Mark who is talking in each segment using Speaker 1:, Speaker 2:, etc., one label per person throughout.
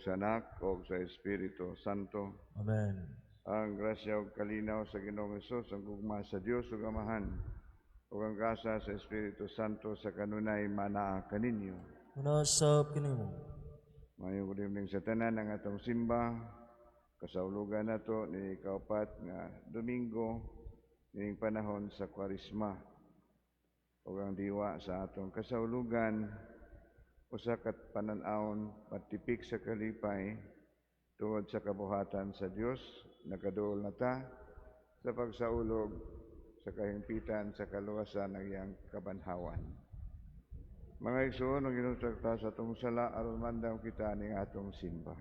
Speaker 1: sa Anak, ug sa Espiritu Santo.
Speaker 2: Amen.
Speaker 1: Ang grasya ug kalinaw sa Ginoong Hesus, ang gugma sa Dios ug Amahan, ug ang gasa sa Espiritu Santo sa kanunay manaa kaninyo.
Speaker 2: Unasab kinimo.
Speaker 1: Mayong good evening sa tanan ang atong simba. Kasaulugan nato ni kaupat nga Domingo ning panahon sa Kwaresma. Ug ang diwa sa atong kasaulugan usa ka panan-awon patipik sa kalipay tungod sa kabuhatan sa Dios. Nakaduol na ta sa pagsaulog sa kahimpitan sa kaluwasan ng iyang kabanhawan. Mga igsoon, ang ginutagta sa atong sala aron mandam kita ning atong simba.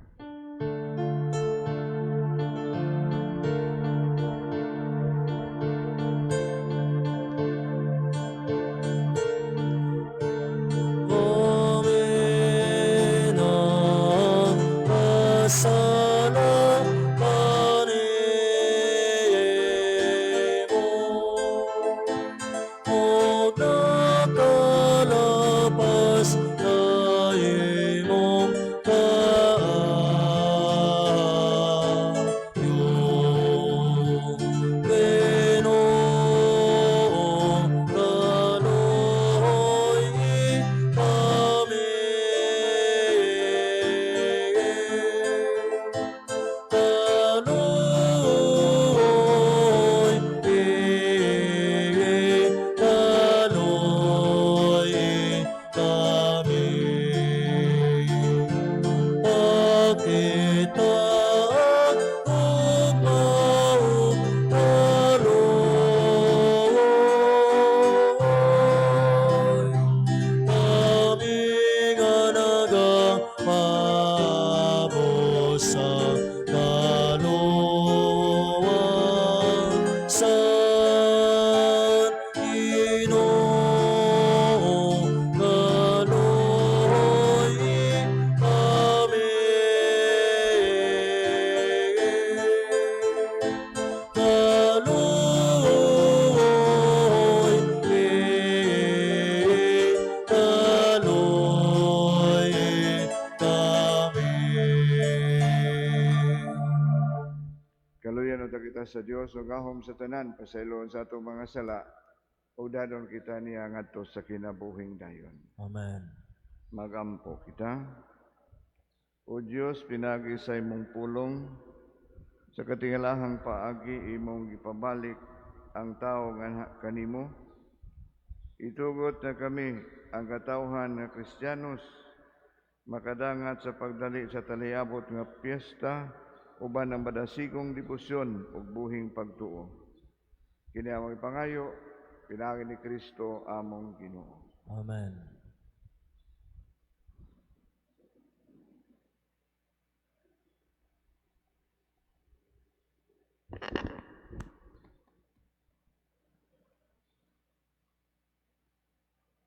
Speaker 1: Kaluyan unta kita sa Dios ug gahom sa tanan pasayloon sa atong mga sala ug dadon kita niya ngadto sa kinabuhing dayon.
Speaker 2: Amen.
Speaker 1: Magampo kita. O Dios, pinagi sa imong pulong sa katingalahang paagi imong gipabalik ang tao nga kanimo. Itugot na kami ang katawhan nga Kristiyanos makadangat sa pagdali sa taliabot nga piyesta uban ang badasigong debosyon ug buhing pagtuo. Kini among ipangayo, pinagi ni Kristo among Ginoo.
Speaker 2: Amen.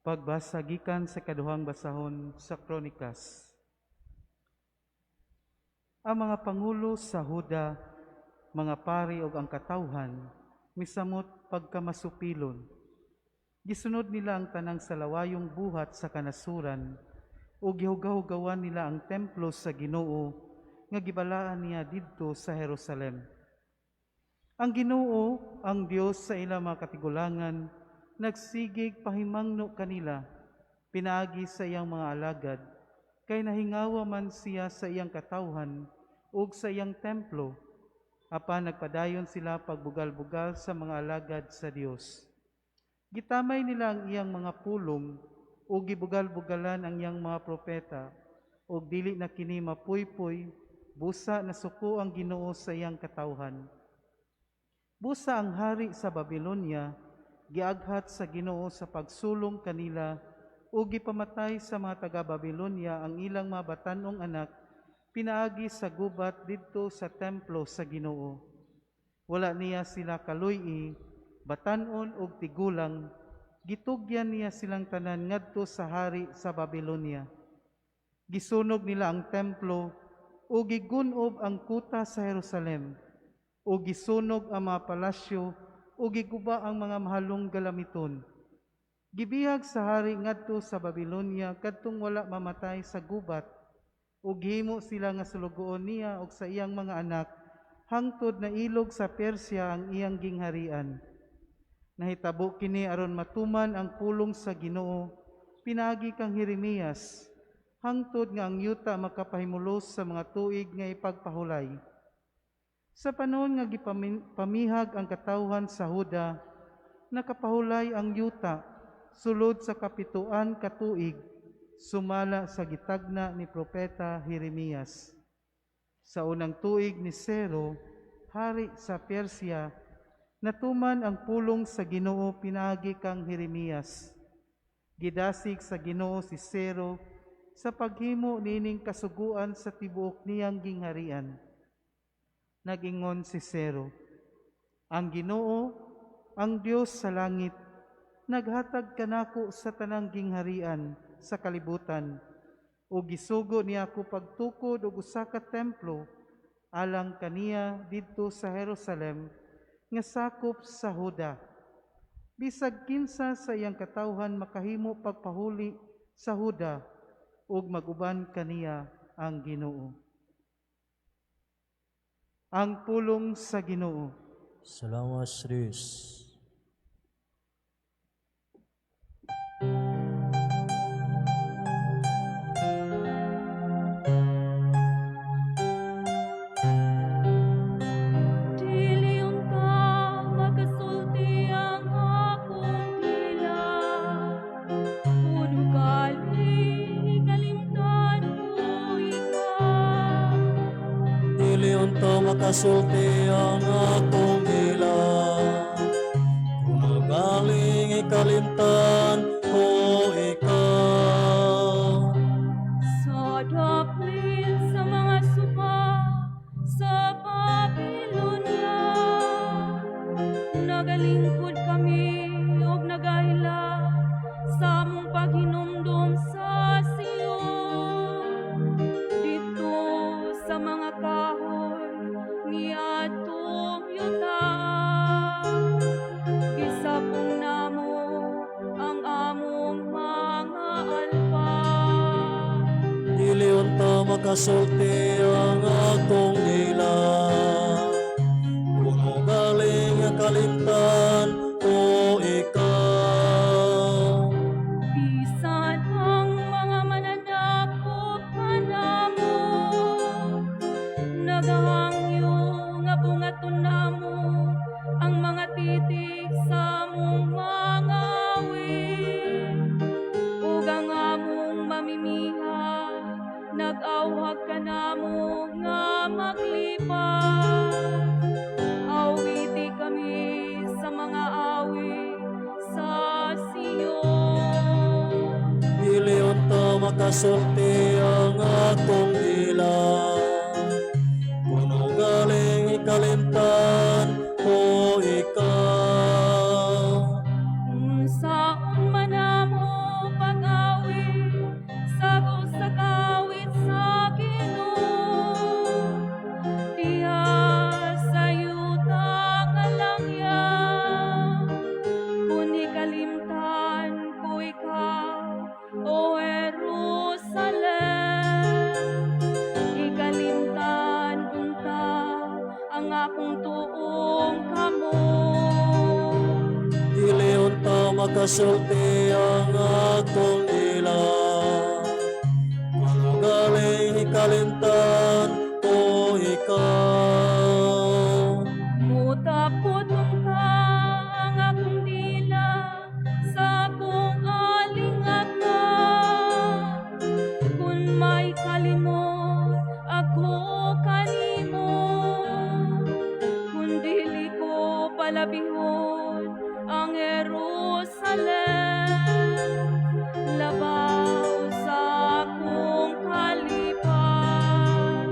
Speaker 3: Pagbasa gikan sa kaduhang basahon sa Kronikas. Ang mga pangulo sa Huda, mga pari ug ang katawhan misamot pagkamasupilon. Gisunod nila ang tanang salawayong buhat sa kanasuran ug gihugaw-hugawan nila ang templo sa Ginoo nga gibalaan niya didto sa Jerusalem. Ang Ginoo, ang Dios sa ilang mga katigulangan, nagsigig pahimangno kanila, pinaagi sa iyang mga alagad, kay nahingawa man siya sa iyang katawhan ug sa iyang templo, apan nagpadayon sila pagbugal-bugal sa mga alagad sa Dios. Gitamay nila ang iyang mga pulong ug gibugal-bugalan ang iyang mga propeta, ug dili na kini mapuypoy, busa na suko ang Ginoo sa iyang katawhan. Busa ang hari sa Babilonia, giaghat sa Ginoo sa pagsulong kanila ug gipamatay sa mga taga-Babilonia ang ilang mga batanong anak, pinaagi sa gubat didto sa templo sa Ginoo. Wala niya sila kaluy-i, batanon ug tigulang, gitugyan niya silang tanan ngadto sa hari sa Babilonia. Gisunog nila ang templo ug gigunob ang kuta sa Jerusalem, ug gisunog ang mga palasyo ug giguba ang mga mahalong galamiton. Gibihag sa hari ngadto sa Babilonia kadtong wala mamatay sa gubat. ug himo sila nga sulugoon niya ug sa iyang mga anak, hangtod na ilog sa Persya ang iyang gingharian. Nahitabo kini aron matuman ang pulong sa Ginoo pinaagi kang Jeremias, hangtod nga ang yuta makapahimulos sa mga tuig nga ipagpahulay. Sa panahon nga gipamihag ang katawhan sa Huda, nakapahulay ang yuta sulod sa kapituan ka tuig, sumala sa gitagna ni propeta Jeremias. Sa unang tuig ni Sero, hari sa Persya, natuman ang pulong sa Ginoo pinaagi kang Jeremias. Gidasig sa Ginoo si Sero sa paghimo nining kasuguan sa tibuok niyang gingharian. Nagingon si Sero, ang Ginoo, ang Dios sa langit, naghatag kanako sa tanang gingharian sa kalibutan, o gisugo niya ako pagtukod og usa ka templo alang kaniya didto sa Jerusalem nga sakop sa Huda. Bisag kinsa sa iyang katawhan makahimo pagpahuli sa Huda ug maguban kaniya ang Ginoo. Ang pulong sa Ginoo.
Speaker 2: Salamat sa Diyos.
Speaker 4: Dili unta makasulti ang akong dila, kuno gali kalimtan ko ikaw.
Speaker 2: Dili unta makasulti ang akong dila, kuno galing ikalimtan ko ikaw.
Speaker 4: Sa daplin sa mga suka sa Babylonia, nagalingkod kami ug nagahila sa among paghinumdum sa Sion. Dito sa mga kahoy ni atong yuta, gisapong namo ang among mga alpan.
Speaker 2: Dili unta makasulti ang akong dila, kuno galing ikalimtan ko ikaw.
Speaker 4: Bisan ang mga mananakop kanamo, nagahangyo nga bungaton namo ang mga titik sa among mga awit. Ug ang among mamimihag, nag-awhag ka namo nga maglipat. Awiti kami sa mga awit sa Sion.
Speaker 2: Dili unta makasulti ang akong dila, kuno galing ikalimtan ko ikaw.
Speaker 4: Unsaon man namo pag-awit, sago sa kawit sa Ginoo. Diha sa yuta nga langya, kun ikalimtan ko ikaw, O Jerusalem. Ikalimtan unta ang akong tuong kamo.
Speaker 2: Dili unta makasulti ang akong dila, kuno galing ikalimtan ko ikaw.
Speaker 4: Mutapot ka ang akong dila sa akong alingaka. Kung may kalimot ako kanimo, kung dili ko palabihon ang Jerusalem, labaw sa akong kalipan.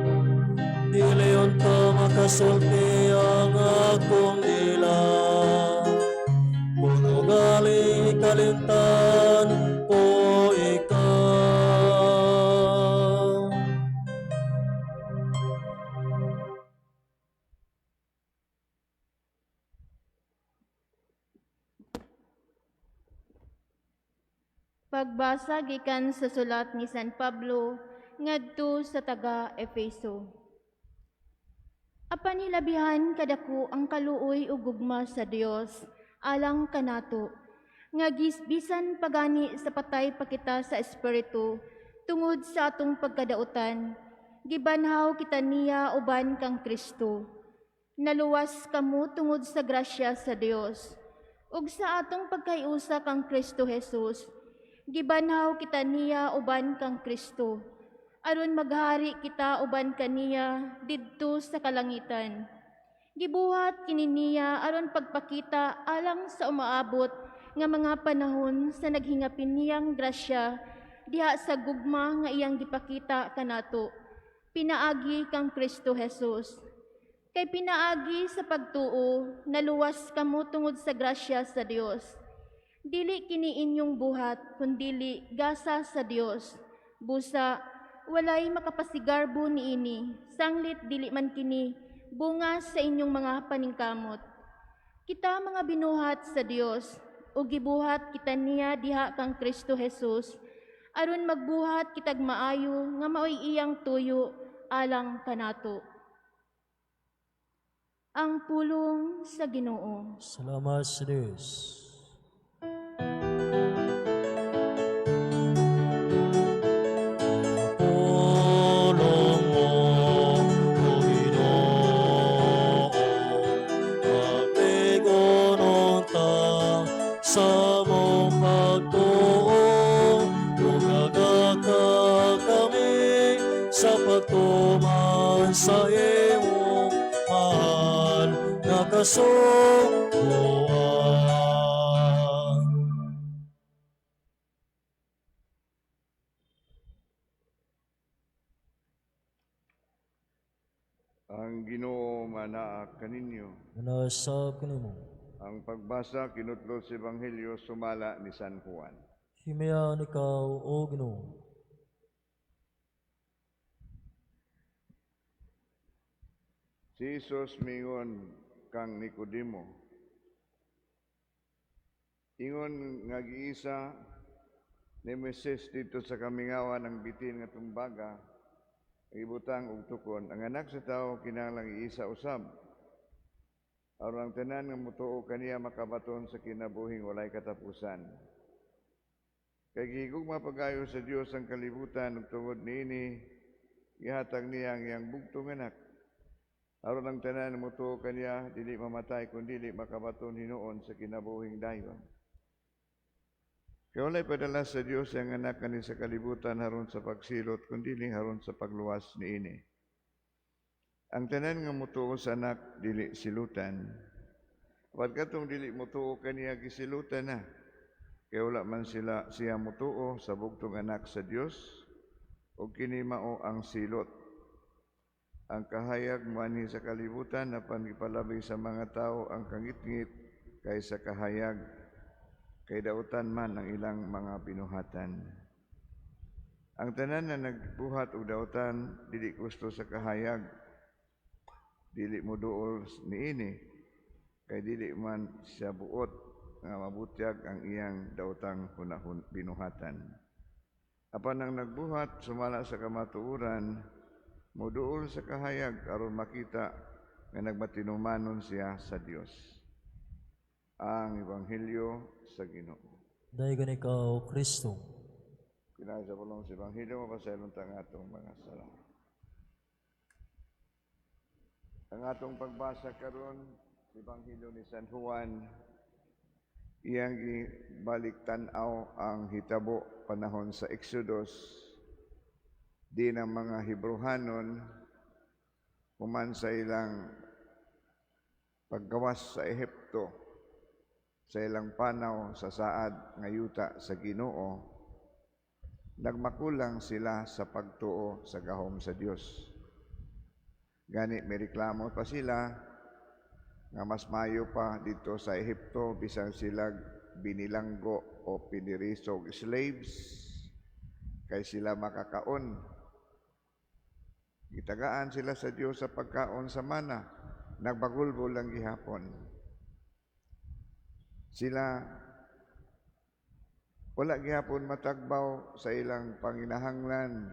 Speaker 2: Dili unta makasulti ang akong dila, kuno galing ikalimtan ko ikaw.
Speaker 5: Pagbasa gikan sa sulat ni San Pablo ngadto sa taga Efeso. Apan hilabihan kadako ang kaluoy ug gugma sa Dios alang kanato, nga gisbisan pagani sa patay pa kita sa espiritu tungod sa atong pagkadautan, gibanhaw kita niya uban kang Kristo. Naluwas kamo tungod sa grasya sa Dios, ug sa atong pagkayusa kang Kristo Jesus, gibanhaw kita niya uban kang Kristo, aron maghari kita uban kaniya didto sa kalangitan. Gibuhat kini niya aron pagpakita alang sa umaabot nga mga panahon sa naghingapin niyang grasya diha sa gugma nga iyang gipakita kanato, pinaagi kang Kristo Jesus. Kay pinaagi sa pagtuo, naluwas kamo tungod sa grasya sa Dios. Dili kini inyong buhat, kundili gasa sa Dios. Busa, walay makapasigarbo niini, sanglit dili man kini, bunga sa inyong mga paningkamot. Kita mga binuhat sa Dios, o gibuhat kita niya diha kang Kristo Jesus, aron magbuhat kitag maayo nga maoy iyang tuyo alang kanato. Ang pulong sa Ginoo.
Speaker 2: Salamat sa Diyos. Pulong mo, O Ginoo, pagbigonon ta sa mong pagtuo, ugagaka kami sa pagtuman sa iyong mahal na kasubuan.
Speaker 1: Ang Ginoo manaa kaninyo.
Speaker 2: Manasab kanimo.
Speaker 1: Ang pagbasa kinutlo sa Ebanghelyo sumala ni San Juan.
Speaker 2: Himayan ikaw, O Ginoo.
Speaker 1: Si Jesus mingon kang Nicodemo, ingon nga giisa ni Moises dito sa kamingawan ng bitin nga tumbaga, ibutang og tukon, ang anak sa tao kinahanglang iisa usab. Aron ang tanan nga mutuo kaniya makabaton sa kinabuhing walay katapusan. Kay gihigugma pagayo sa Dios ang kalibutan ug tungod niini gihatag niya ang iyang bugtong anak. Aron ang tanan nga mutuo kaniya dili mamatay kundi dili makabaton hinuon sa kinabuhing dayon. Kaya walay padala sa Dios ang anak kani sa kalibutan haron sa pagsilot kundi haron sa pagluwas niini. Ang tanan nga mutuo sa anak dili silutan. Pagkatong dili mutuo kaniya gisilutan na. Kaya wala man siya mutuo sa bugtong anak sa Dios o kini mao ang silot. Ang kahayag manhi sa kalibutan apan gipalabi sa mga tao ang kangitngit kaysa kahayag kay dautan man ang ilang mga binuhatan. Ang tanan na nagbuhat og dautan dili gusto sa kahayag, dili mo duol niini kay dili man siya buot nga mabutyag ang iyang daotang binuhatan. Apan ang nagbuhat sumala sa kamatuoran, moduol sa kahayag aron makita nga nagmatinumanon siya sa Dios. Ang Ebanghelyo sa Ginoo.
Speaker 2: Daygan ikaw, Kristo.
Speaker 1: Kinasa ko lang sa Ebanghelyo, mapasayalon ta nga atong mga sala. Ang atong pagbasa karon sa Ebanghelyo ni San Juan, iyang ibalik-tan-aw ang hitabo panahon sa Exodus, di ng mga Hebrehanon, human sa ilang paggawas sa Ehipto, sa ilang panaw sa saad nga yuta sa Ginoo, nagmakulang sila sa pagtuo sa gahom sa Dios. Gani may reklamo pa sila nga mas mayo pa dito sa Ehipto bisan sila binilanggo o pinirisog slaves kay sila makakaon. Gitagaan sila sa Dios sa pagkaon sa mana, nagbagulbo lang gihapon. Sila wala gihapon matagbaw sa ilang panginahanglan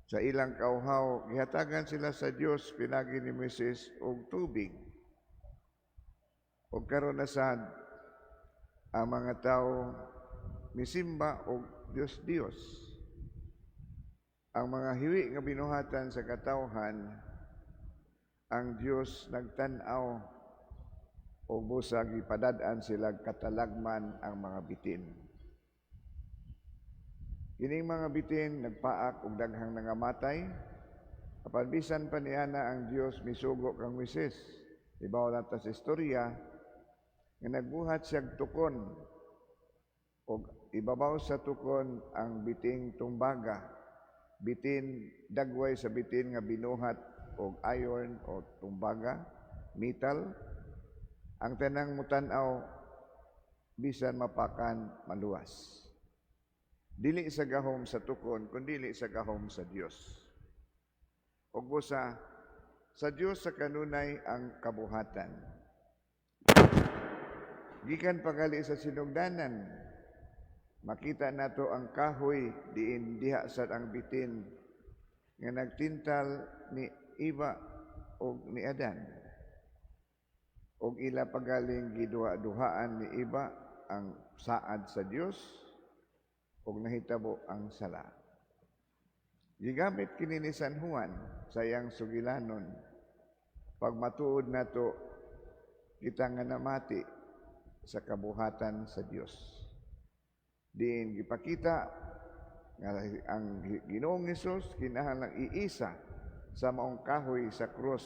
Speaker 1: Sa ilang kauhaw, gihatagan sila sa Dios pinagi ni Moises og tubig. O karon na sad ang mga tao misimba og Dios. Ang mga hiwi nga binuhatan sa katawhan, ang Dios nagtan-aw o busag ipadad-an sila katalagman ang mga bitin. Kining mga bitin nagpaak og daghang nangamatay, apan bisan pa niana ang Dios misugo kang Moises. Ibaw nato sa istorya nga nagbuhat siyag tukon og ibabaw sa tukon ang biting tumbaga, bitin dagway sa bitin nga binuhat og iron o tumbaga, metal, ang tanang mutan-aw bisan mapakan maluwas. Dili sa gahom sa tukon, kundi sa gahom sa Dios. Ug busa sa Dios sa kanunay ang kabuhatan. Gikan pagali sa sinugdanan, makita nato ang kahoy diha sad ang bitin nga nagtintal ni Eva o ni Adan. Og ila pagaling giduha-duhaan ni Eva ang saad sa Dios og nahitabo ang sala. Gigamit kini ni San Juan sa iyang sugilanon pag matuod nato kita nga namati sa kabuhatan sa Dios. Diin gipakita nga ang Ginoong Hesus kinahanglang iisa sa maong kahoy sa krus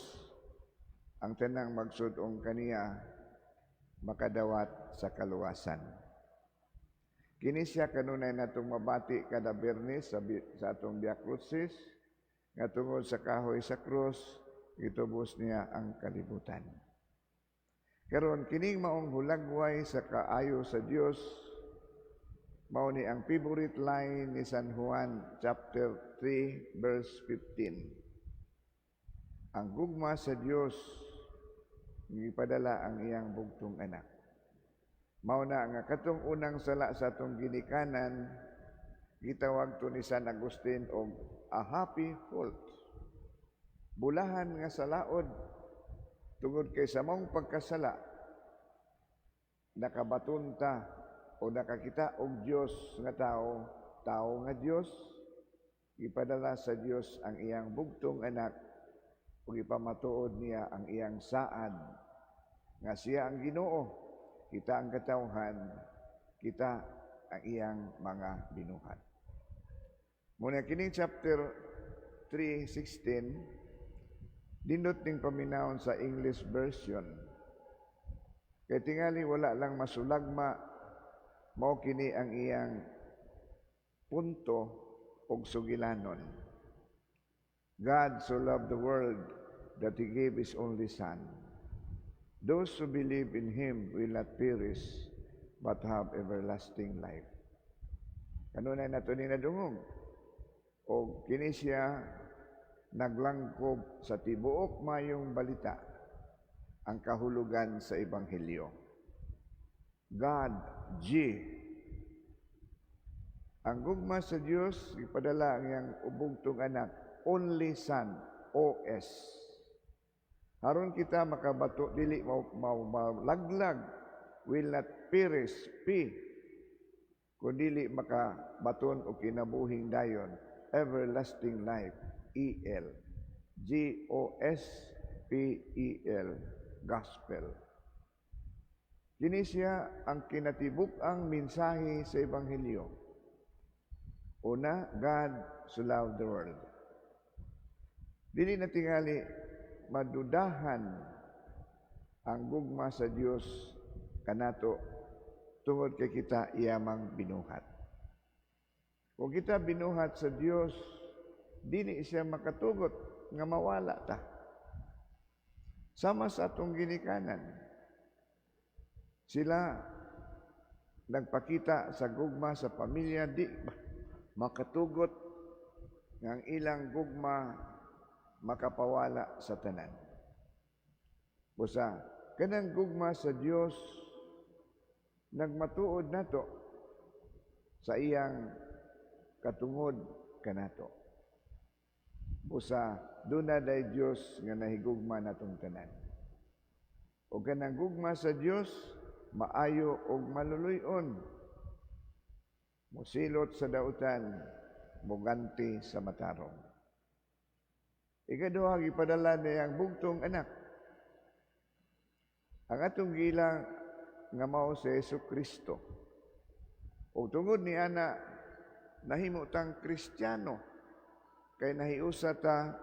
Speaker 1: ang tanang magsudong kaniya makadawat sa kaluwasan. Kini siya kanunay natong mabati kada Biyernes sa atong Via Crucis nga tungod sa kahoy sa krus gitubos niya ang kalibutan. Karon kining maong hulagway sa kaayo sa Dios mao ni ang favorite line ni San Juan chapter 3 verse 15. Ang gugma sa Dios gipadala ang iyang bugtong anak. Mao na nga katong unang sala sa atong ginikanan gitawag to ni San Agustin og a happy fault. Bulahan nga salaod tungod kay sa maong pagkasala nakabatunta o nakakita og Dios nga tao nga Dios, ipadala sa Dios ang iyang bugtong anak ug ipamatuod niya ang iyang saad nga siya ang Ginoo, kita ang katawhan, kita ang iyang mga binuhat. Muna kining chapter 3:16 dindot ning paminawon sa English version. Kay tingali wala lang masulagma mao kini ang iyang punto og sugilanon. God so loved the world that He gave His only Son. Those who believe in Him will not perish but have everlasting life. Kanunay nato ni nadungog o kini siya naglangkob sa tibuok mayong balita ang kahulugan sa ebanghelyo. God, G. Ang gugma sa Dios ipadala ang iyang ubugtong anak, only Son, OS. Haron kita makabato dili malaglag, will not perish, P. Kung dili makabaton o kinabuhing dayon, everlasting life, EL. G-O-S-P-E-L, gospel. Kini siya ang kinatibuk-ang mensahe sa ebanghelyo. Una, God so loved the world. Dili na tingali madudahan ang gugma sa Dios kanato tungod kay kita iyamang binuhat. Kung kita binuhat sa Dios, dili siya makatugot nga mawala ta. Sama sa atong ginikanan, sila nagpakita sa gugma sa pamilya, di makatugot ng ilang gugma makapawala sa tanan. Busa, kanang gugma sa Dios nagmatuod nato sa iyang katungod kanato. Busa, duna day Diyos nga nahigugma natong tanan. O kanang gugma sa Diyos, maayo og maluluyon. Musilot sa dautan, muganti sa matarong. Ikaduha, gipadala niya ang bugtong anak. Ang atong gilang nga mao si Jesucristo. O tungod ni ana, nahimo tang Kristiyano, kay nahiusa ta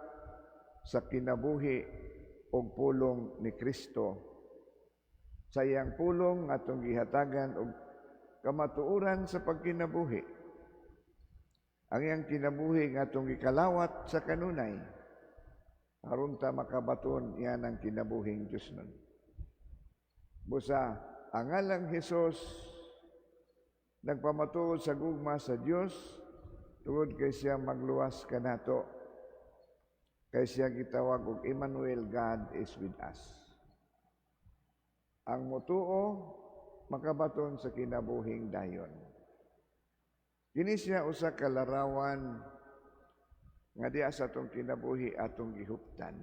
Speaker 1: sa kinabuhi og pulong ni Kristo. Sa iyang pulong atong gihatagan og kamatuoran sa pagkinabuhi. Ang iyang kinabuhi nga atong gikalawat sa kanunay, aron ta makabaton iyan ang kinabuhing Diyos nun. Busa, ang ngalang Hesus nagpamatuod sa gugma sa Dios tungod kay siya magluwas kanato, kay siya gitawag og Emmanuel, God is with us. Ang motuo makabaton sa kinabuhing dayon. Kini siya usa ka larawan nga diha sa atong kinabuhi atong gihuptan.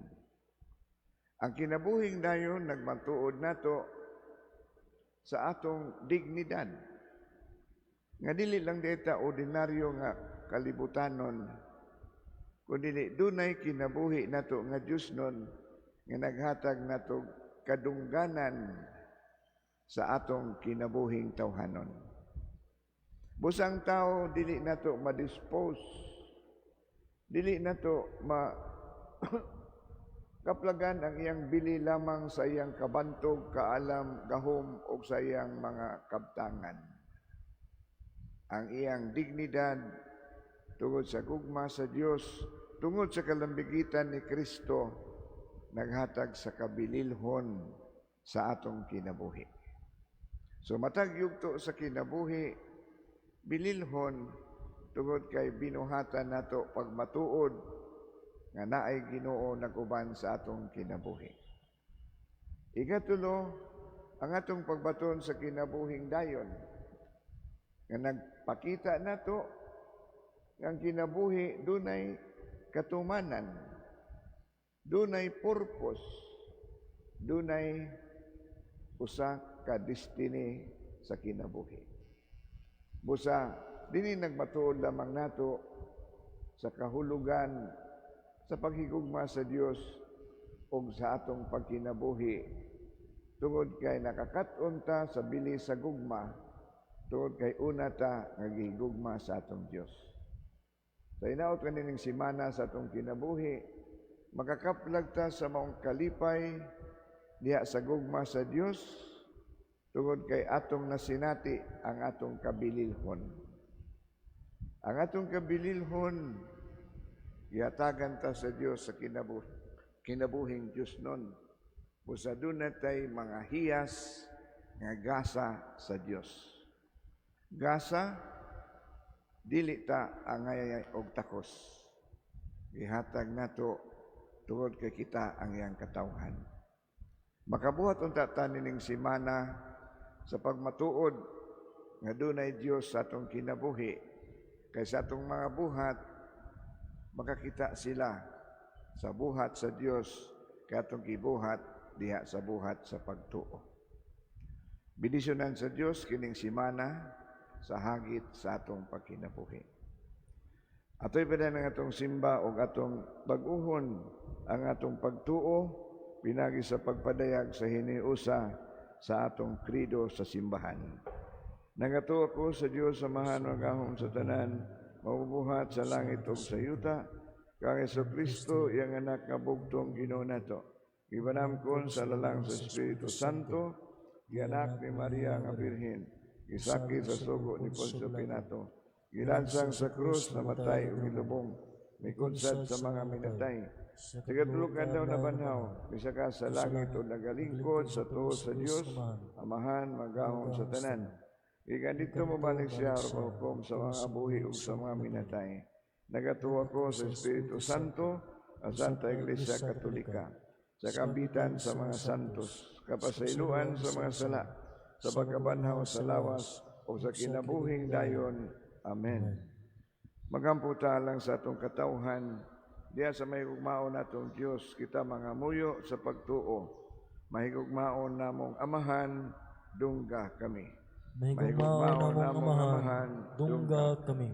Speaker 1: Ang kinabuhing dayon nagmatuod nato sa atong dignidad. Nga dili lang dita ordinaryo nga kalibutanon, kundi dunay kinabuhi nato nga Dios nun nga naghatag nato kadungganan sa atong kinabuhing tawhanon. Busang tao dili nato ma-dispose, dili nato kaplagan ang iyang bili lamang sa iyang kabantog, kaalam, gahom o sa iyang mga kabtangan. Ang iyang dignidad tungod sa gugma sa Dios, tungod sa kalambigitan ni Kristo, naghatag sa kabililhon sa atong kinabuhi. So matag yugto sa kinabuhi, bililhon tungod kay binuhatan nato pagmatuod nga naay Ginoo nag-uban sa atong kinabuhi. Ikatulo, ang atong pagbaton sa kinabuhing dayon nga nagpakita nato nga ang kinabuhi dunay katumanan, dunay purpose, dunay usa ka destiny sa kinabuhi. Busa, dini nagmatuod lamang nato sa kahulugan sa paghigugma sa Dios o sa atong pagkinabuhi, tungod kay nakakaton ta sa bilis sa gugma, tungod kay una ta nagigugma sa atong Dios. Sa inaot kanining simana sa atong kinabuhi, makakaplag ta sa maong kalipay diha sa gugma sa Dios, tungod kay atong nasinati ang atong kabililhon. Ang atong kabililhon, ihatagan ta sa Dios sa kinabuhing Dios nun. Busa doon natay mga hiyas nga gasa sa Dios. Gasa, dili ta angay og takos. Ihatag nato tungod kay kita ang iyang katawhan. Makabuhat unta ta nining simana sa pagmatuod nga dunay Dios sa atong kinabuhi, kay sa atong mga buhat makakita sila sa buhat sa Dios kay atong gibuhat diha sa buhat sa pagtuo. Bidisyonan sa Dios kining simana sa hagit sa atong pagkinabuhi. Ato'y pwede ng atong simba o atong baguhon ang atong pagtuo pinagi sa pagpadayag sa hiniusa sa atong krido sa simbahan. Nagatuo ko sa Dios samahan ng gahom sa tanan, mabubuhat sa langit o sa yuta, kang Jesucristo, iyang anak nga bugtong Ginoo nato. Ibanamkon sa lalang sa Espiritu Santo, gianak ni Maria nga Birhen, gisakit sa sugo ni Poncio Pilato, gilansang sa krus, namatay o gilubong, mikunsad sa mga minatay. Sa katulukan daw na banhaw, misaka sa langit o nagalingkod sa tuo sa Dios, amahan magahom sa tanan. Ikan dito mabalik siya o hukom sa mga buhi o sa mga minatay. Nagatuwa ko sa Espiritu Santo, ang Santa Iglesia Katolika, sa kambitan sa mga santos, kapasailuan sa mga sala, sa pagkabanhaw sa lawas o sa kinabuhing dayon. Amen. Magamputa lang sa atong katawhan, Diya sa mahigugmaon natong Dios kita mga muyo sa pagtuo. Mahigugmaon namong amahan, dungga kami.
Speaker 2: Mahigugmaon namong amahan, dungga kami.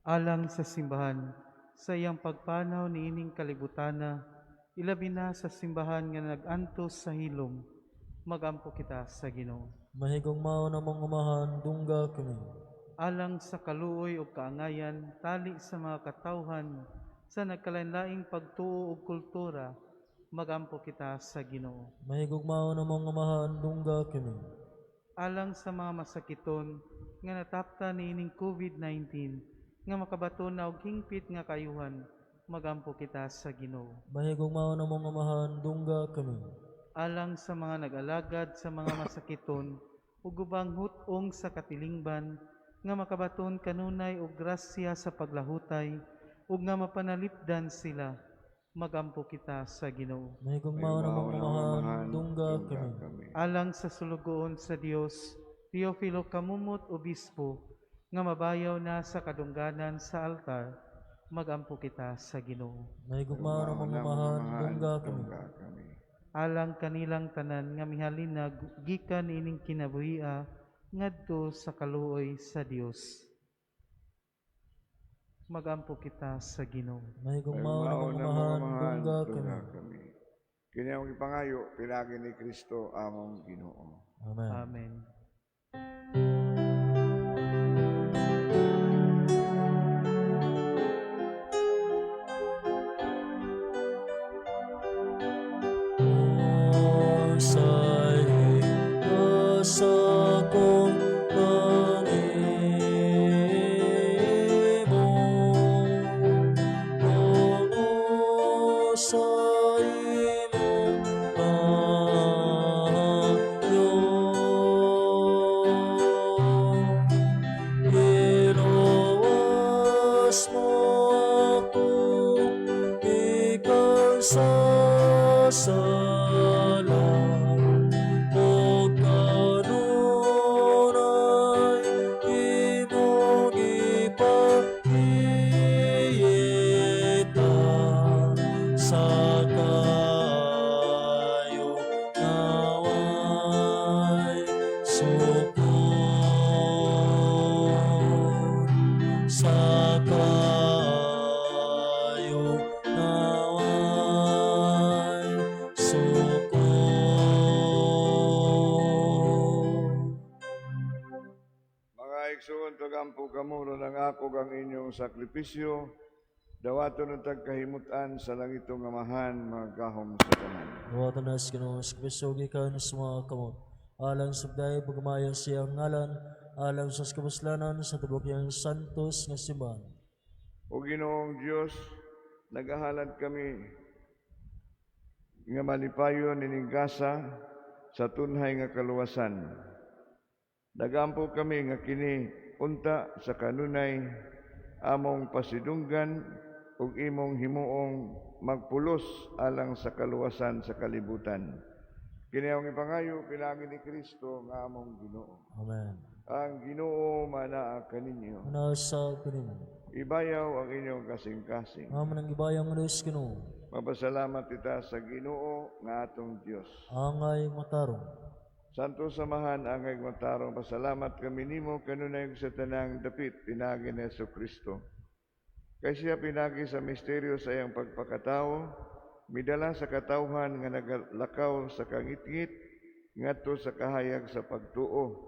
Speaker 3: Alang sa simbahan, sa iyang pagpanaw ni ining kalibutana, ilabi na sa simbahan nga nag-antos sa hilom, magampo kita sa Ginoo.
Speaker 2: Mahigugmaon namong amahan, dungga kami.
Speaker 3: Alang sa kaluoy o kaangayan, tali sa mga katawhan, sa nagkalain-laing pagtuo o kultura, magampo kita sa Ginoo.
Speaker 2: Mahigugmaon namong amahan, dungga kami.
Speaker 3: Alang sa mga masakiton, nga natapta ni ining COVID-19, nga makabaton na og hingpit nga kayuhan, magampo kita sa Ginoo.
Speaker 2: Mahigugmaon namong amahan, dungga kami.
Speaker 3: Alang sa mga nag-alagad sa mga masakiton, ug ubang hutong sa katilingban, nga makabaton kanunay og grasya sa paglahutay, ug nga mapanalipdan sila, magampo kita sa Ginoo.
Speaker 2: Mahigugmaon namong amahan, dungga kami.
Speaker 3: Alang sa sulugoon sa Dios, Teofilo Kamumot Obispo, nga mabayaw na sa kadungganan sa altar, magampo kita sa Ginoo.
Speaker 2: Mahigugmaon namong amahan, dungga kami.
Speaker 3: Alang kanilang tanan nga mihalinag gikan ining kinabuhia ngadto sa kaluoy sa Dios, magampo kita sa Ginoo.
Speaker 2: Mahigugmaon namong amahan, dungga kami.
Speaker 1: Kini ang ipangayo, pinagi ni Kristo among Ginoo.
Speaker 2: Amen.
Speaker 3: Amen.
Speaker 1: Tagampo kamuno ng ako ang inyong sakripisyo, dawaton ng tagkahimutan sa langitong amahan, mga gahom sa tanan.
Speaker 2: Dawatan na sa Ginoo sa Kristo gikan sa mga kamot. Alang sa pagdayeg pagmaya siyang ngalan, alang sa kabuslanan sa tubok yang santos nga simbahan.
Speaker 1: O Ginoong Diyos, nagahalad kami nga malipayon nining gasa sa tunhay nga kaluwasan. Nagampo kami nga kini unta sa kanunay among pasidunggan ug imong himuong magpulos alang sa kaluwasan sa kalibutan. Kini ang ipangayo pinagi ni Kristo nga among Ginoo.
Speaker 2: Amen.
Speaker 1: Ang Ginoo manaa kaninyo.
Speaker 2: Manasa kanimo.
Speaker 1: Ibayaw ang inyong kasing-kasing.
Speaker 2: Aman ang ibayang Diyos Ginoo.
Speaker 1: Mapasalamat kita sa Ginoo nga atong Dios.
Speaker 2: Angay matarong.
Speaker 1: Santo samahan angay matarong pasalamat kami nimo kanunay sa tanang dapit pinagi ni Jesucristo. Kay siya pinagi sa misteryo sa iyang pagpakatao, midala sa katawhan nga nagalakaw sa kangitngit ngadto sa kahayag sa pagtuo.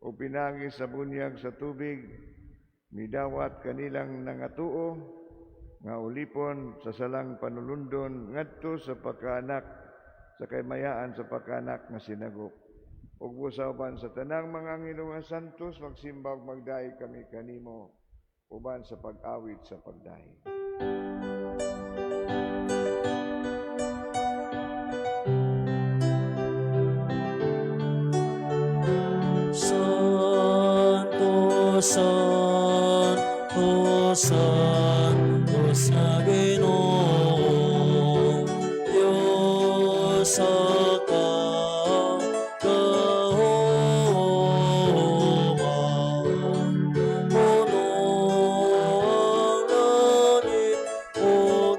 Speaker 1: O pinagi sa bunyag sa tubig, midawat kanilang nangatuo nga ulipon sa salang panulundon ngadto sa pagkaanak sa kaymayaan sa pagkaanak nga sinagop. Ug busaban sa tanang mga angelo nga santos magsimbag magdahi kami kanimo uban sa pag-awit sa pagdahi.
Speaker 2: Santo, Santo, Santo sa Ginoo, Diyos sa puno ang langit o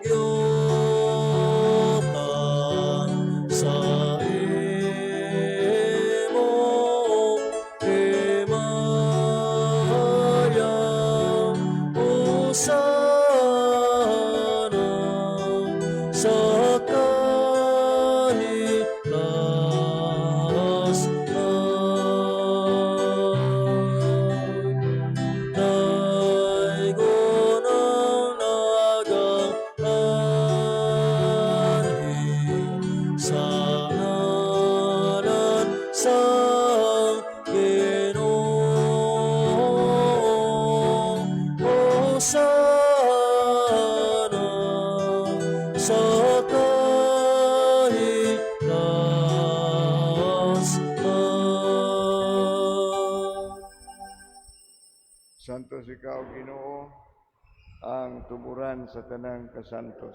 Speaker 1: Santos ikaw, Ginoo, ang tuburan sa tanang kasantos.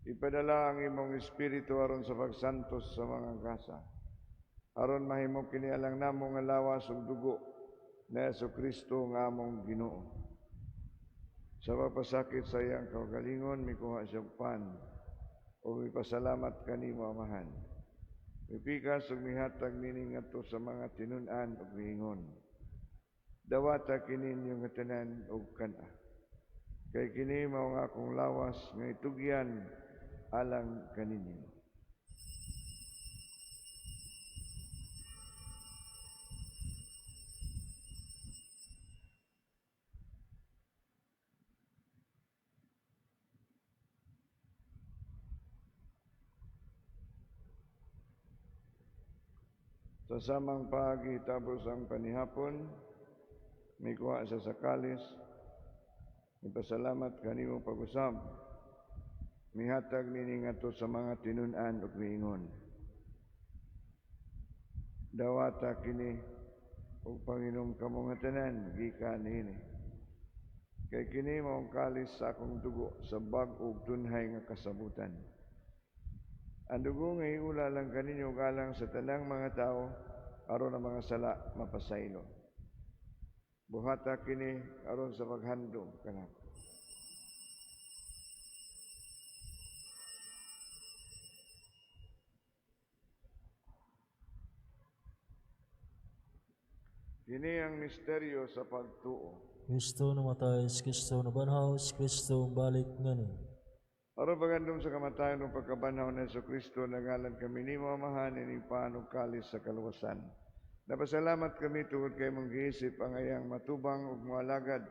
Speaker 1: Ipadala ang imong espiritu aron sa pagsantos sa mga kasa. Aron mahimo kini alang namo nga lawas ug dugo na Jesucristo nga among Ginoo. Sa pagpasakit sa iyang kaugalingon, mikuha siyang pan, o mipasalamat kanimo Amahan. Mipikas ug mihatag nini ngadto sa mga tinun-an ug miingon. Dawata kini inyong tanan ug kana. Kay kini mao nga akong lawas nga itugyan alang kaninyo. Sa samang pagitapos ang panihapon, mikuha sa sakalis, ipasalamat kanimo pag-usab, mihatag nini ngadto sa mga tinun-an ug miingon. Dawata kini ug panginom kamo nga tanan gikan niini. Kay kini mao ang kalis sa akong dugo sa bag-og tunhay nga kasabutan. Ang dugo nga iula lang kaninyo galang sa tanang mga tao aron ang mga sala mapasaylo. Buhata kini aron sa paghandom kanako. Kini ang misteryo sa pagtuo.
Speaker 2: Kristo namatay, Kristo nabanhaw, Kristo balik ngani.
Speaker 1: Aron pagandom sa kamatayon ng pagkabanhaw na Jesucristo, nangalan kami ni Amahan ining paanong kalis sa kaluwasan. Napasalamat kami tungod kay mong giisip ang ayang matubang ug moalagad.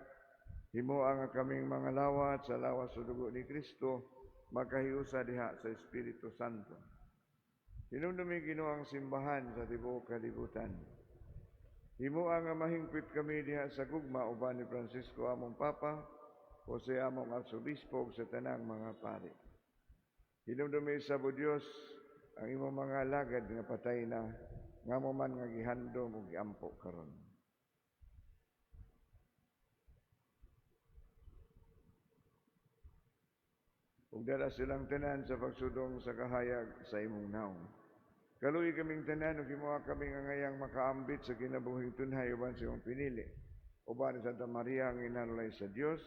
Speaker 1: Himuang nga kaming mga lawat sa lawas sa dugo ni Kristo, magkahiusa diha sa Espiritu Santo. Hinumdumi Ginoo ang simbahan sa tibuok kalibutan. Himuang nga mahingpit kami diha sa gugma uban ni Francisco among Papa, o sa among arsobispo sa tanang mga pari. Hinumdumi sa Diyos ang imong mga lagad nga patay na, nga mo man nga gihandom ug giampo karon. Ug dala silang tanan sa pagsudong sa kahayag sa imong naong. Kaluoy kaming tanan ug himuha kaming angayang makaambit sa kinabuhing tunhay uban sa imong pinili. Uban ni Santa Maria ang inalulay sa Dios,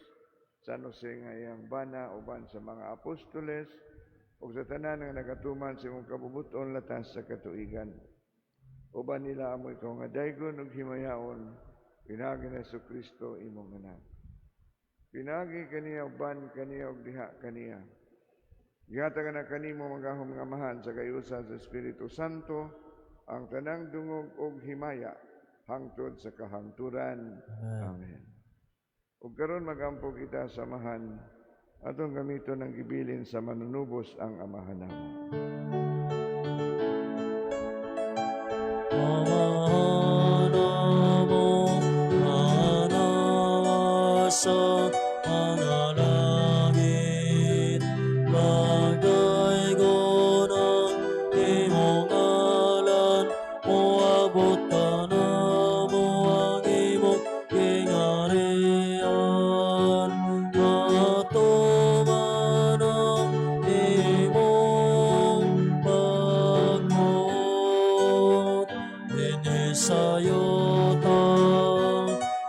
Speaker 1: San Jose nga iyang bana uban sa mga apostoles ug sa tanan nga nagatuman sa imong kabubuton latas sa katuigan. Uban nila amoy ikaw nga daygon ug himayaon, pinagi na Jesucristo imong anak. Pinagi kaniya uban kaniya ug diha kaniya. Gihatag na kanimo magahom nga Amahan sa kayusa sa Espiritu Santo ang tanang dungog ug himaya hangtod sa kahangturan. Amen. Ug karon magampo kita sa Amahan, atong gamiton ng gibilin sa manunubos ang Amahan namo.
Speaker 2: Amahan namo, manawasa ang langit, magdaygon ang imong ngalan, moabot ka namo ang imong kingarian, matuman ang imong pagbuot, inisayo ta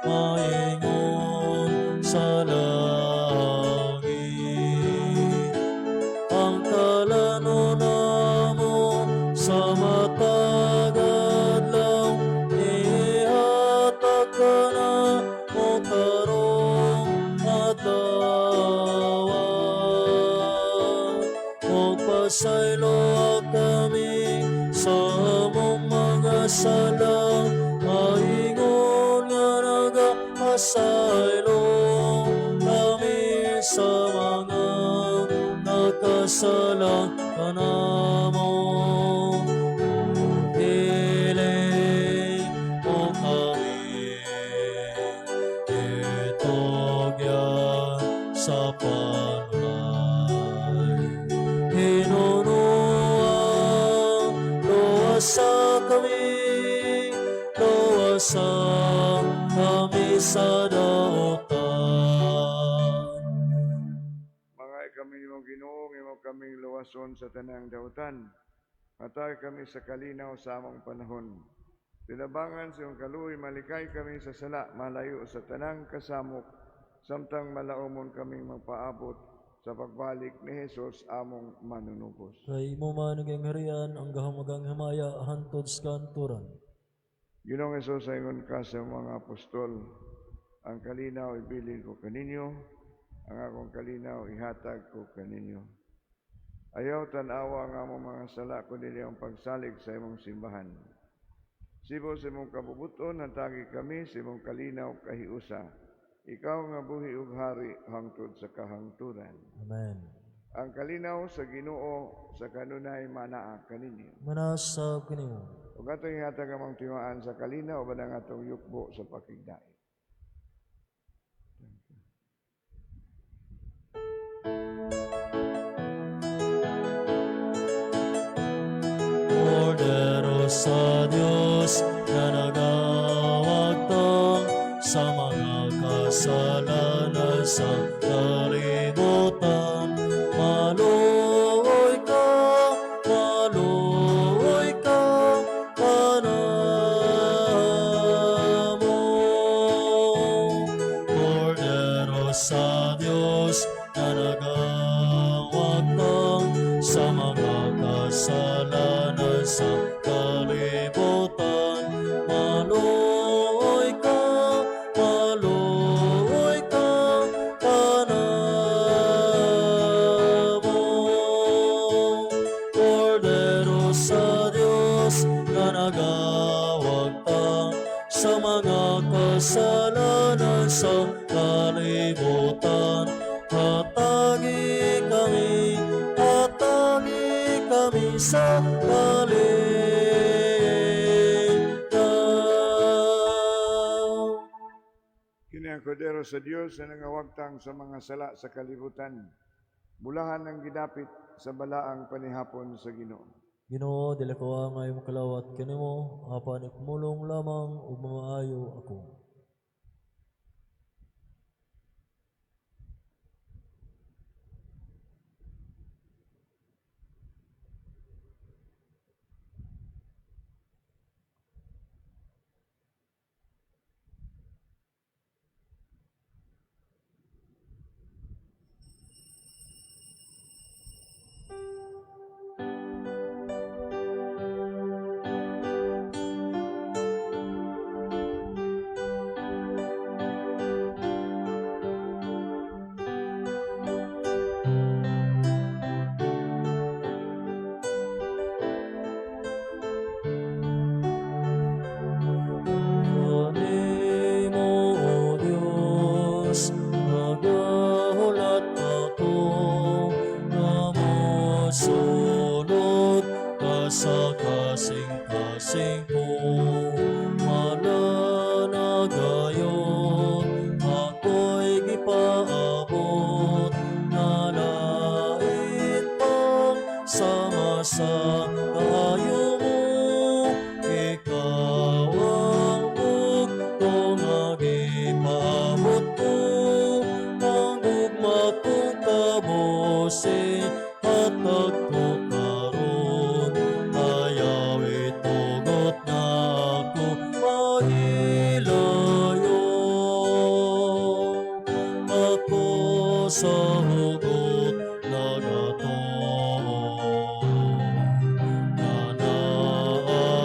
Speaker 2: maingon sa langit. Ang kalano namo sa matag adlaw, ihatag ka na mo karong adlaw. Magpasaylo kami sa among mga sala, maingon nga nagapasaylo kami sa mga nagkasala kanamo. Piling mo kami, itugyan sa panulay. Hinunuan, luwasa kami sa
Speaker 1: kaming luwason sa tanang dautan. Hatag kami sa kalinaw sa among panahon. Tinabangan sa iyong kaluoy, malikay kami sa sala, malayo sa tanang kasamok, samtang malaumon kaming magpaabot sa pagbalik ni Jesus among manunubos.
Speaker 2: Kay imo man ang harian, ang gahamagang himaya, hantod sa kanturan.
Speaker 1: Ginoong Hesus, ingon ka sa mga apostol, ang kalinaw ibilin ko kaninyo, ang akong kalinaw ihatag ko kaninyo. Ayaw tanawa ang among mga sala, kundi ang pagsalig sa imong simbahan. Sibo sa imong kabubuton, hantagi kami sa imong kalinaw kahiusa. Ikaw nga buhi ug hari hangtod sa kahangturan.
Speaker 2: Amen.
Speaker 1: Ang kalinaw sa Ginoo sa kanunay manaa kaninyo.
Speaker 2: Manasab kanimo.
Speaker 1: Ug atong ihatag ang tiwaan sa kalinaw ba ang atong yukbo sa pakigdait.
Speaker 2: Kordero sa Diyos na nagawagtang sa mga kasalanan sa kalibutan. Maluoy ka kanamo. Kordero sa Diyos na nagawagtang sa mga kasalanan sa kalibutan. Maluoy ka kanamo. Kordero sa Diyos na nagawagtang sa mga kasalanan sa kalibutan. Hatagi kami sa kalingap.
Speaker 1: Kini ang kordero sa Dios na nangawagtang sa mga sala sa kalibutan. Bulahan ang gidapit sa balaang panihapon sa Ginoo.
Speaker 2: Ginoo, dili ko ang ayong kalawat kanimo, apan ipumulong lamang ug mamaayo ako. Kanimo, O Diyos, nagahulat ako, namusulod ka sa kasing-kasing ko. Mananagayon, ako'y gipaabot, nalain pang sama sa kayo mo. Ikaw ang bugtong agipaabot ko, ang gugma kong kabusin, hatag ko karon. Ayaw itugot na ako mailayo. Ako sa hugot nagato, na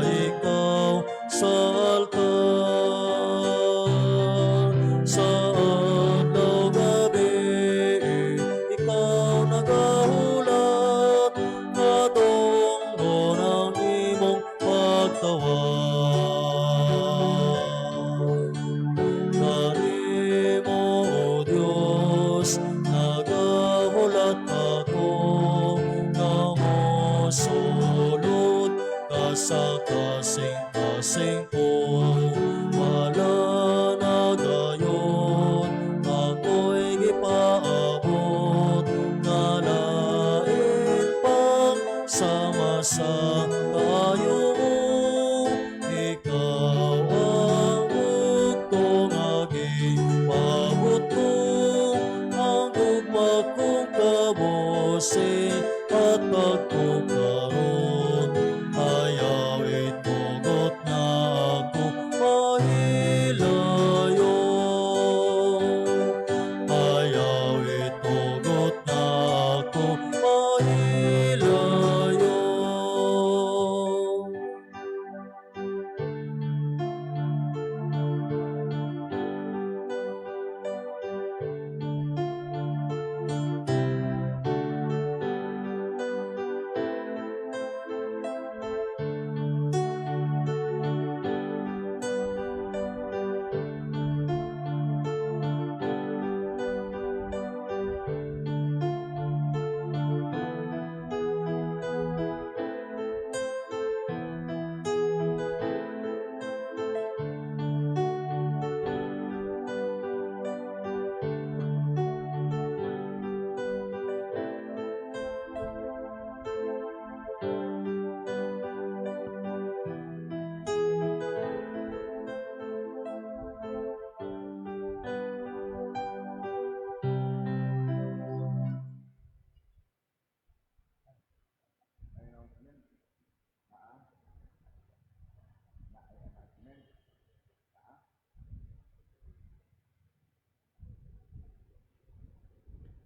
Speaker 2: ikaw sa altar. Sa adlaw gabi, ikaw nagahulat, katunggon ang imong pagtawag. Kanimo, O Diyos, nagahulat ako, namusulod ka sa kasing-kasing ko. Wala na gayon, ako'y gipaabot, nalain pang sama sa kayo mo. Ikaw ang bugtong agipaabot ko, ang gugma kong kabusin,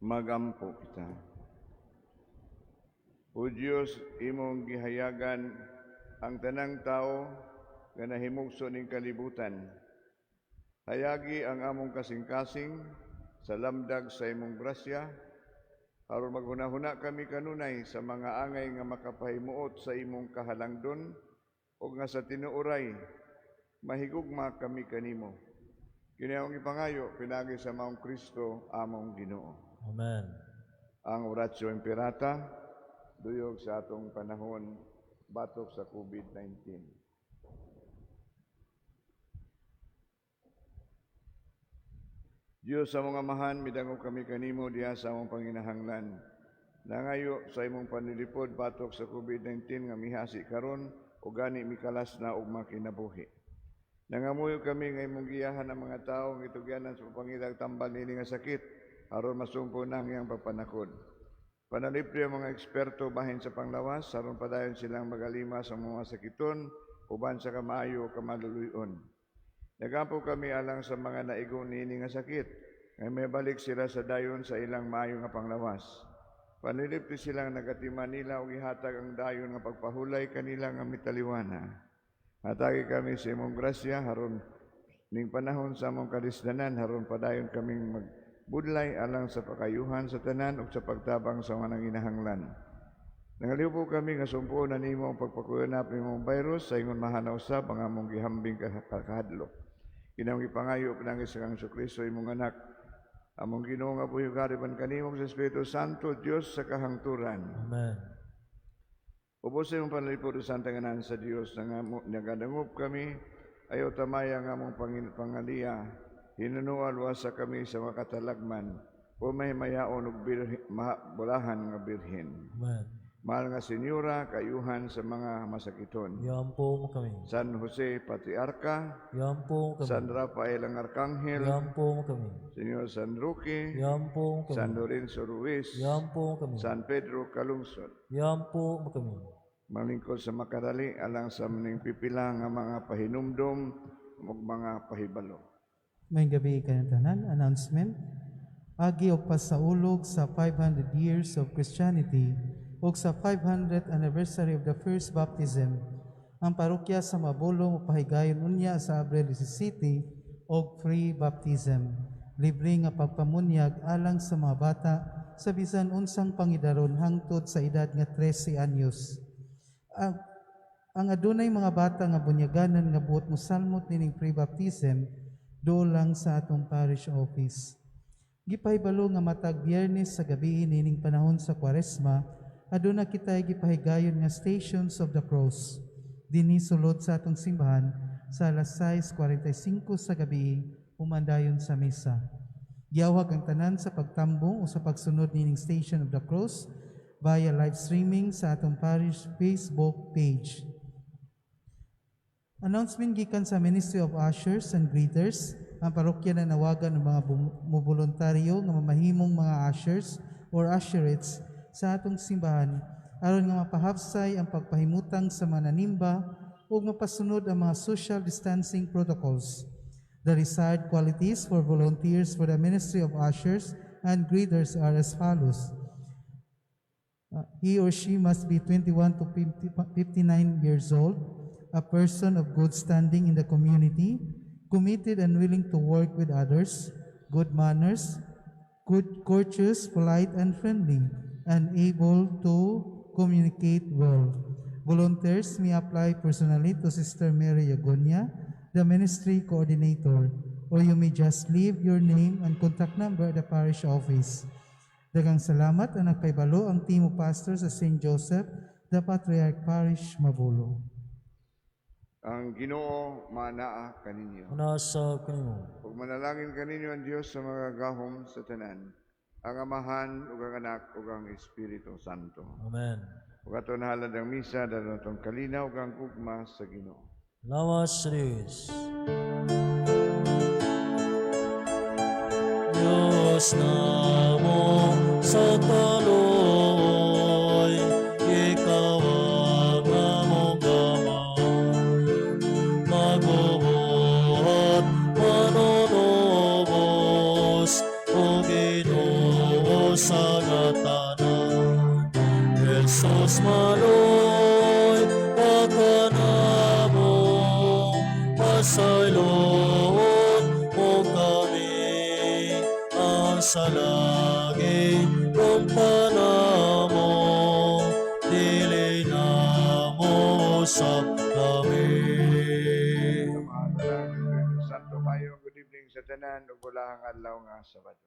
Speaker 1: Magampo kita. O Diyos, imong gihayagan ang tanang tao nga nahimugso ning kalibutan. Hayagi ang among kasing-kasing sa lamdag sa imong grasya, aron maghunahuna kami kanunay sa mga angay nga makapahimuot sa imong kahalangdon, o nga sa tinuoray, mahigugma kami kanimo. Kini akong ipangayo, pinagi sa maong Kristo, among Ginoo.
Speaker 2: Amen.
Speaker 1: Ang Oratio Imperata, duyog sa atong panahon, batok sa COVID-19. Diyos sa mga amahan, midangog kami kanimo diha sa among panginahanglan. Nangayo sa imong panlilipod batok sa COVID-19 nga mihasi karon o gani mikalas na og makinabuhi. Nangamuyo kami nga imong giyahan ang mga tawo nga itugyanan sa pangilag tambal nini nga sakit aron masumpo na ang iyang pagpanakod. Panalipri ang mga eksperto bahin sa panglawas aron padayon silang magalima sa mga sakiton uban sa kamaayo o kamaluluyon. Nagampo kami alang sa mga naigon nini nga sakit, ngay may balik sila sa dayon sa ilang maayo nga panglawas. Panilipti silang nagatiman nila o ihatag ang dayon nga pagpahulay kanila nga mitaliwana. Hatagi kami sa imong grasya haron ning panahon sa among kadisdanan haron padayon kaming magbudlay alang sa pakayuhan sa tanan ug sa pagtabang sa mga nanginahanglan. Nangaliw kami nga sumpuon na nimo ang pagpakuyanap nimong virus sa ingon mahanaw usab ang among gihambing kahadlok. Kinahanglan ipangayo pinagi sa Kang Kristo imong anak. Among Ginoo nga buhi gariban kanimo sa Espiritu Santo, Dios sa kahangturan.
Speaker 2: Amen.
Speaker 1: Ubos sa imong panalipod sa tanganan sa Dios nga nagadangop kami ayaw tamaya nga among pangaliya. Hinunual wasa kami sa mga katalagman o may mayaon og bulahan nga birhen.
Speaker 2: Amen.
Speaker 1: Mahal nga Senyora, kayuhan sa mga masakiton.
Speaker 2: Yampo mo kami.
Speaker 1: San Jose Patriarca,
Speaker 2: Yampo mo kami.
Speaker 1: San Rafael ang Arkanghel,
Speaker 2: Yampo mo kami.
Speaker 1: Senyor San Roque,
Speaker 2: Yampo mo kami.
Speaker 1: San Lorenzo Ruiz,
Speaker 2: Yampo mo kami.
Speaker 1: San Pedro Calungsod.
Speaker 2: Yampo mo kami.
Speaker 1: Malingkod sa makadali alang sa maning pipila nga mga pahinumdom ug mga pahibalo.
Speaker 3: May gabi kanang tanan, announcement. Agi og pasaulog sa 500 years of Christianity ug sa 500th anniversary of the first baptism, ang parokya sa Mabolo mapahigayon unya sa Abril City og free baptism. Libre nga pagpamunyag alang sa mga bata sa bisan unsang pangidaron hangtod sa edad nga 13 anyos. Ang adunay mga bata nga bunyaganan nga buot mosalmot nining free baptism do lang sa atong parish office. Gipahibalo nga matag Biyernes sa gabi nining panahon sa Kwaresma, aduna kitay gipahigayon nga Stations of the Cross. Dinhi sulod sa atong simbahan sa alas 6:45 sa gabi umandayon sa misa. Giyawhag ang tanan sa pagtambong o sa pagsunod nining Station of the Cross via live streaming sa atong parish Facebook page. Announcement gikan sa Ministry of Ushers and Greeters. Ang parokya na nawagan ng mga voluntaryo nga mamahimong mga ushers or usherettes sa atong simbahan aron nga mapahapsay ang pagpahimutang sa mananimba ug mapasunod ang mga social distancing protocols. The desired qualities for volunteers for the Ministry of Ushers and Greeters are as follows. He or she must be 21 to 59 years old, a person of good standing in the community, committed and willing to work with others, good manners, courteous, polite, and friendly, and able to communicate well. Volunteers may apply personally to Sister Mary Agonia, the ministry coordinator, or you may just leave your name and contact number at the parish office. Daghang salamat ang nagpaibalo ang team of pastors sa St. Joseph, the Patriarch Parish, Mabolo.
Speaker 1: Ang Ginoo manaa kaninyo.
Speaker 2: Unasa kanimo.
Speaker 1: Ug manalangin kaninyo ang Dios sa mga gahom sa tanan, ang Amahan ug ang Anak ug ang Espiritu Santo.
Speaker 2: Amen.
Speaker 1: Ug aton halad ang misa dayon atong kalinaw ug ang gugma sa Ginoo.
Speaker 2: Lawas sa Diyos. Diyos namo sa taloy, ikaw ang among gamay. Magubuhat manunubos, o Ginoo sus manoy pagkanamo pasayloon mo kami ang salagi kung panamo dili na mo usap kami.
Speaker 1: Mga Santo kayo, good evening sa tanan, ug walahang adlaw nga Sabado.